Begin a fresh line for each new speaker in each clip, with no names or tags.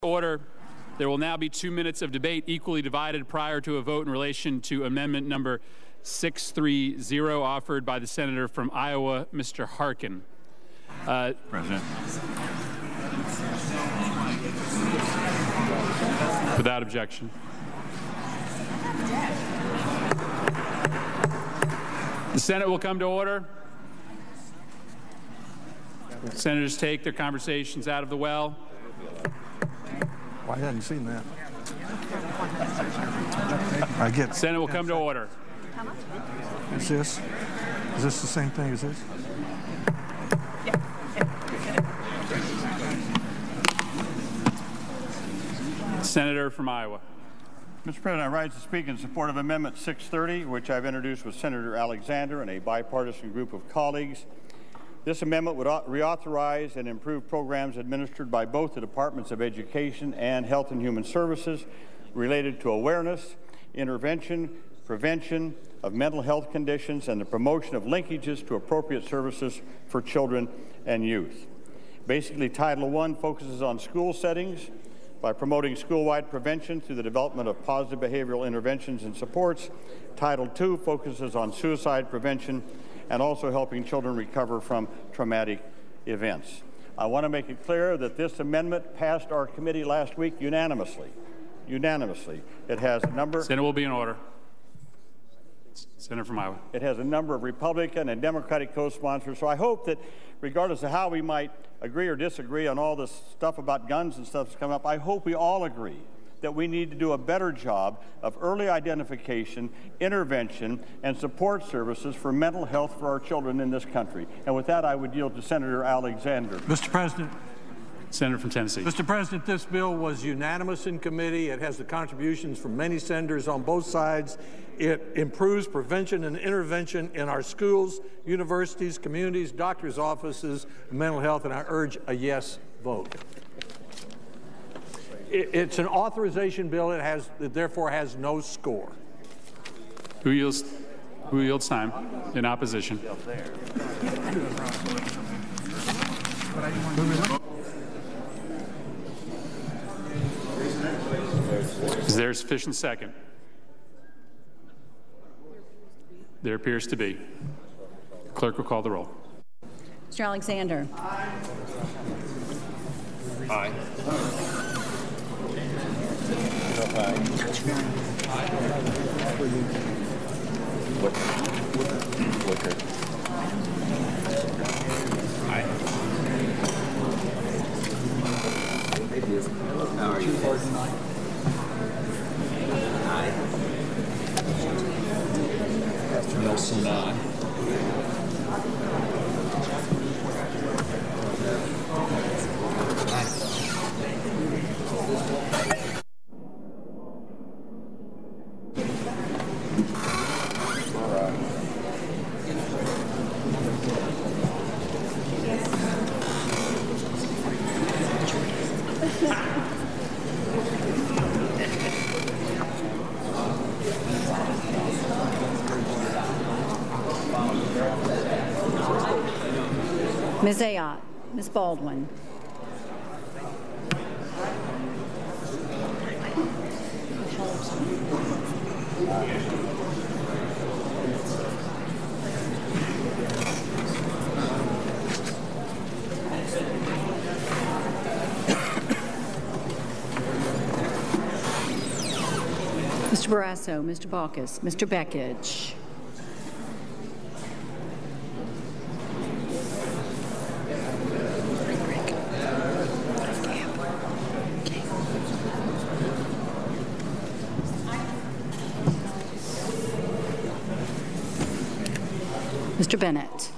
Order. There will now be 2 minutes of debate equally divided prior to a vote in relation to amendment number 630 offered by the senator from Iowa, Mr. Harkin.
President.
Without objection. The Senate will come to order. Senators take their conversations out of the well.
Well, I hadn't seen that.
Senate will come to order.
Is this the same thing as this?
Senator from Iowa.
Mr. President, I rise to speak in support of Amendment 630, which I've introduced with Senator Alexander and a bipartisan group of colleagues. This amendment would reauthorize and improve programs administered by both the Departments of Education and Health and Human Services related to awareness, intervention, prevention of mental health conditions, and the promotion of linkages to appropriate services for children and youth. Basically, Title I focuses on school settings by promoting school-wide prevention through the development of positive behavioral interventions and supports. Title II focuses on suicide prevention and also helping children recover from traumatic events. I want to make it clear that this amendment passed our committee last week unanimously. Unanimously. It has a number...
Senate will be in order. Senator from Iowa.
It has a number of Republican and Democratic co-sponsors, so I hope that regardless of how we might agree or disagree on all this stuff about guns and stuff that's come up, I hope we all agree that we need to do a better job of early identification, intervention, and support services for mental health for our children in this country. And with that, I would yield to Senator Alexander.
Mr. President.
Senator from Tennessee.
Mr. President, this bill was unanimous in committee. It has the contributions from many senators on both sides. It improves prevention and intervention in our schools, universities, communities, doctors' offices, mental health, and I urge a yes vote. It's an authorization bill. It therefore has no score.
Who yields time in opposition? Is there a sufficient second? There appears to be. The clerk will call the roll.
Mr. Alexander.
Aye. Wicker. Aye. How are you? Aye. Nelson, aye.
Ms. Ayotte. Ms. Baldwin. Mr. Barrasso, Mr. Baucus, Mr. Begich. Mr. Bennett.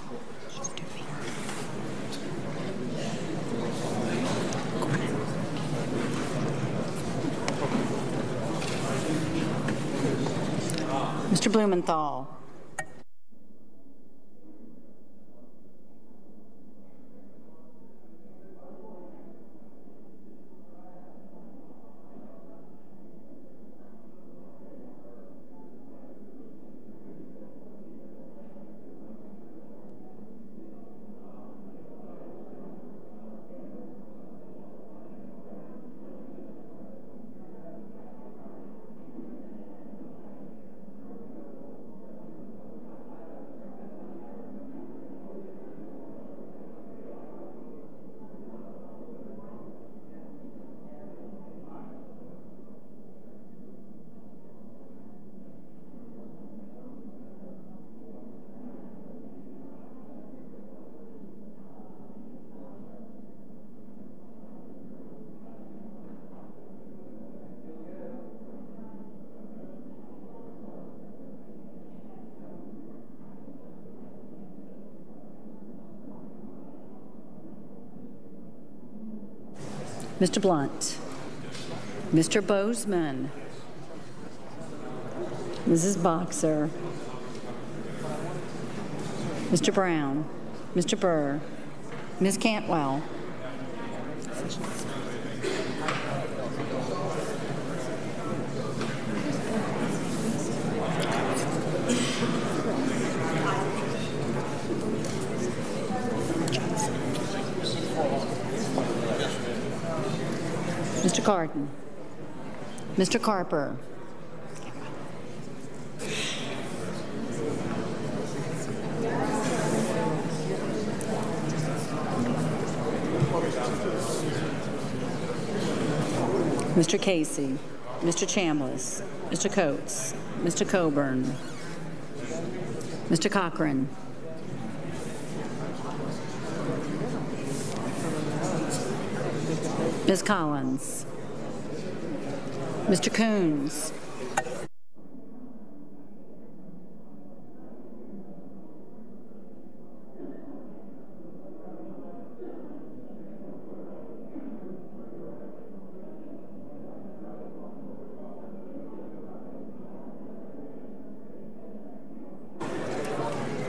Mr. Blumenthal. Mr. Blunt, Mr. Bozeman, Mrs. Boxer, Mr. Brown, Mr. Burr, Ms. Cantwell, Mr. Cardin, Mr. Carper, Mr. Casey, Mr. Chambliss, Mr. Coates, Mr. Coburn, Mr. Cochran, Ms. Collins, Mr. Coons,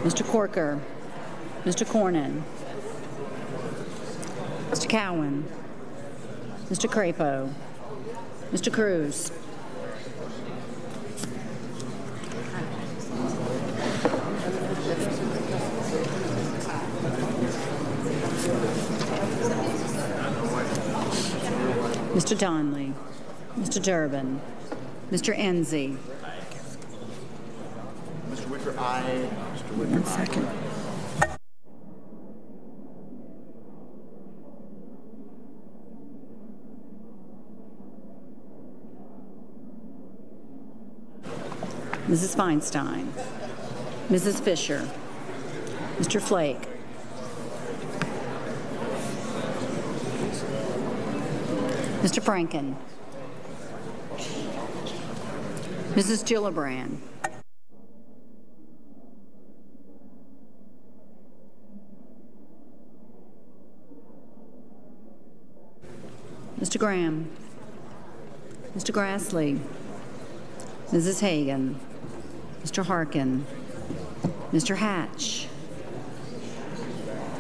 Mr. Corker, Mr. Cornyn, Mr. Cowan, Mr. Crapo, Mr. Cruz, Mr. Donnelly, Mr. Durbin, Mr. Enzi.
Mr. Wicker, aye. Mr. Wicker,
One second. Mrs. Feinstein, Mrs. Fisher, Mr. Flake, Mr. Franken, Mrs. Gillibrand, Mr. Graham, Mr. Grassley, Mrs. Hagan, Mr. Harkin, Mr. Hatch,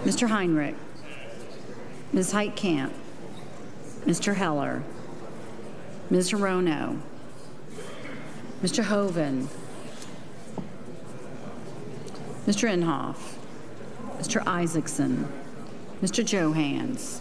Mr. Heinrich, Ms. Heitkamp, Mr. Heller, Ms. Rono, Mr. Hoven, Mr. Inhofe, Mr. Isaacson, Mr. Johans,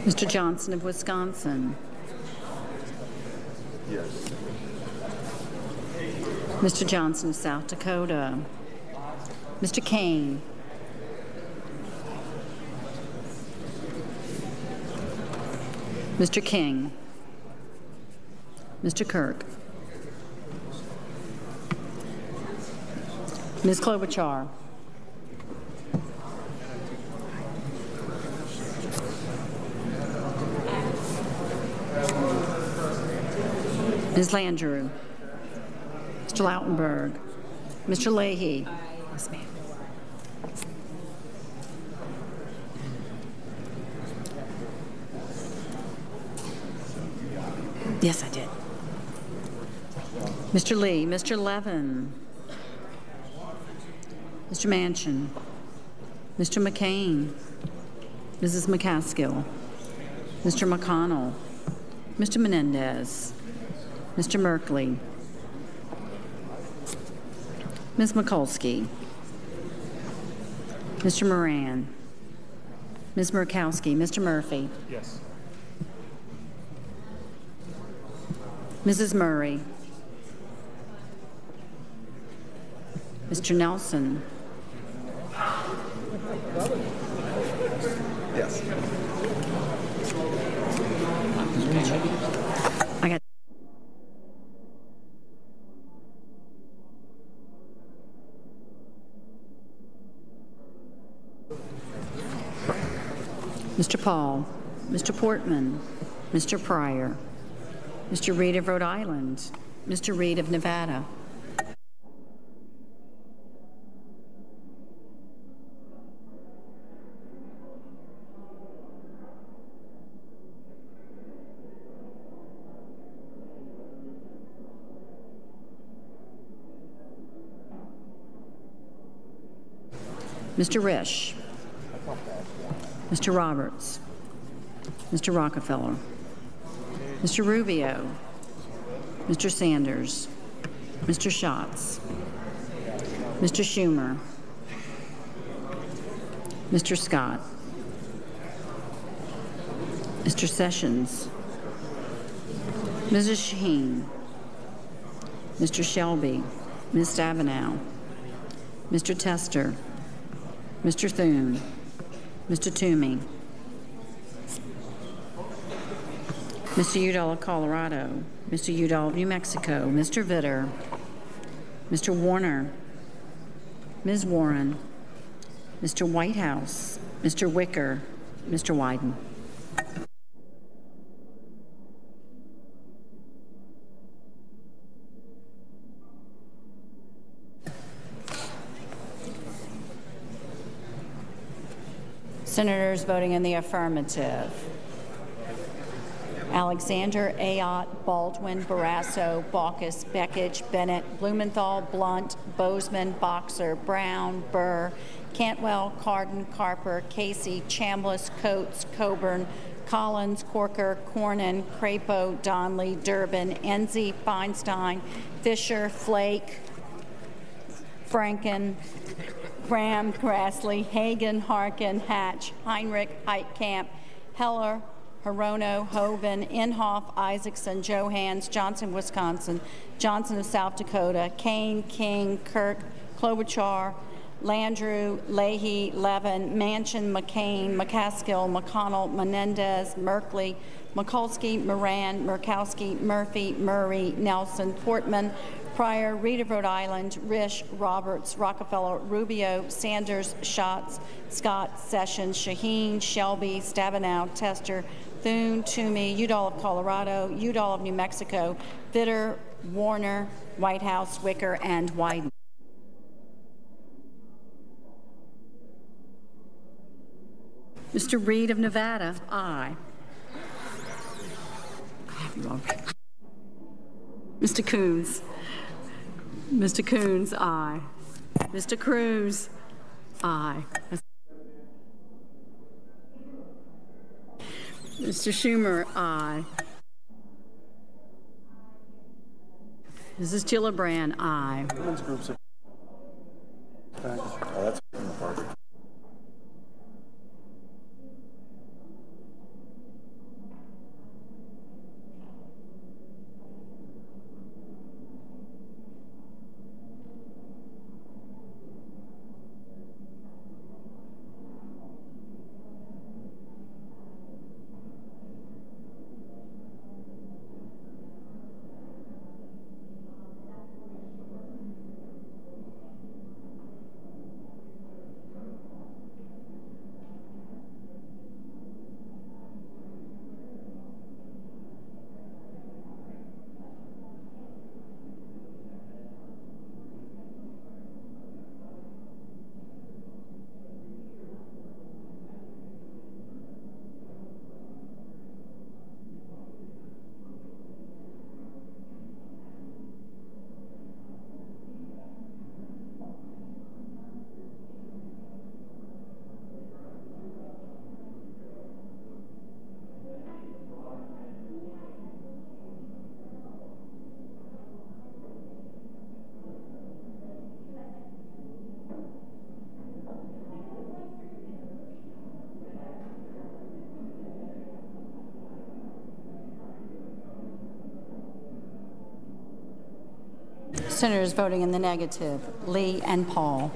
Mr. Johnson of Wisconsin.
Yes.
Mr. Johnson of South Dakota. Mr. Kane. Mr. King. Mr. Kirk. Ms. Klobuchar. Ms. Landrieu, Mr. Lautenberg, Mr. Leahy. Yes, ma'am. Yes, I did. Mr. Lee, Mr. Levin, Mr. Manchin, Mr. McCain, Mrs. McCaskill, Mr. McConnell, Mr. Menendez, Mr. Merkley, Ms. Mikulski, Mr. Moran, Ms. Murkowski, Mr. Murphy.
Yes.
Mrs. Murray, Mr. Nelson,
Yes.
I got Mr. Paul, Mr. Portman, Mr. Pryor, Mr. Reed of Rhode Island. Mr. Reed of Nevada. Mr. Risch. Mr. Roberts. Mr. Rockefeller. Mr. Rubio. Mr. Sanders. Mr. Schatz. Mr. Schumer. Mr. Scott. Mr. Sessions. Mrs. Shaheen. Mr. Shelby. Ms. Stabenow. Mr. Tester. Mr. Thune. Mr. Toomey. Mr. Udall of Colorado. Mr. Udall of New Mexico. Mr. Vitter. Mr. Warner. Ms. Warren. Mr. Whitehouse. Mr. Wicker. Mr. Wyden. Senators voting in the affirmative: Alexander, Ayotte, Baldwin, Barrasso, Baucus, Bekich, Bennett, Blumenthal, Blunt, Bozeman, Boxer, Brown, Burr, Cantwell, Cardin, Carper, Casey, Chambliss, Coates, Coburn, Collins, Corker, Cornyn, Crapo, Donnelly, Durbin, Enzi, Feinstein, Fisher, Flake, Franken, Graham, Grassley, Hagan, Harkin, Hatch, Heinrich, Heitkamp, Heller, Hirono, Hoeven, Inhofe, Isaacson, Johans, Johnson, Wisconsin, Johnson of South Dakota, Kane, King, Kirk, Klobuchar, Landrieu, Leahy, Levin, Manchin, McCain, McCaskill, McConnell, Menendez, Merkley, Mikulski, Moran, Murkowski, Murphy, Murray, Nelson, Portman, Pryor, Reed of Rhode Island, Risch, Roberts, Rockefeller, Rubio, Sanders, Schatz, Scott, Sessions, Shaheen, Shelby, Stabenow, Tester, Thune, Toomey, Udall of Colorado, Udall of New Mexico, Vitter, Warner, Whitehouse, Wicker, and Wyden. Mr. Reed of Nevada, aye. Mr. Coons. Mr. Coons, aye. Mr. Cruz, aye. Mr. Schumer, aye. Mrs. Gillibrand, aye.
Women's groups. Oh, that's perfect.
Senators voting in the negative: Lee and Paul.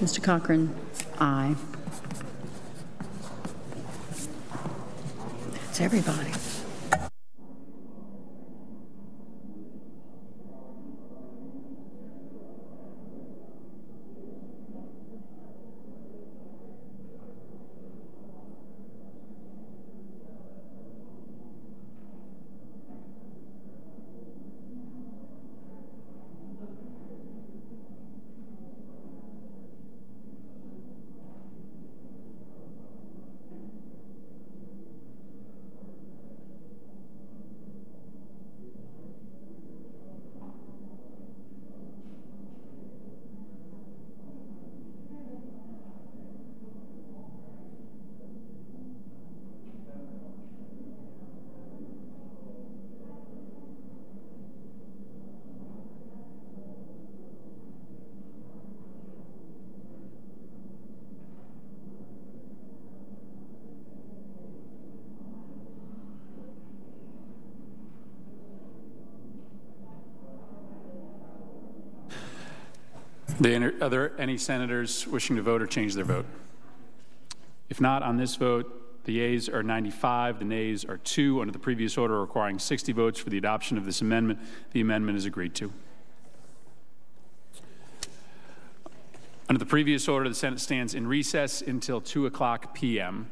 Mr. Cochran, aye. That's everybody.
Are there any senators wishing to vote or change their vote? If not, on this vote, the yeas are 95, the nays are 2. Under the previous order requiring 60 votes for the adoption of this amendment, the amendment is agreed to. Under the previous order, the Senate stands in recess until 2:00 p.m.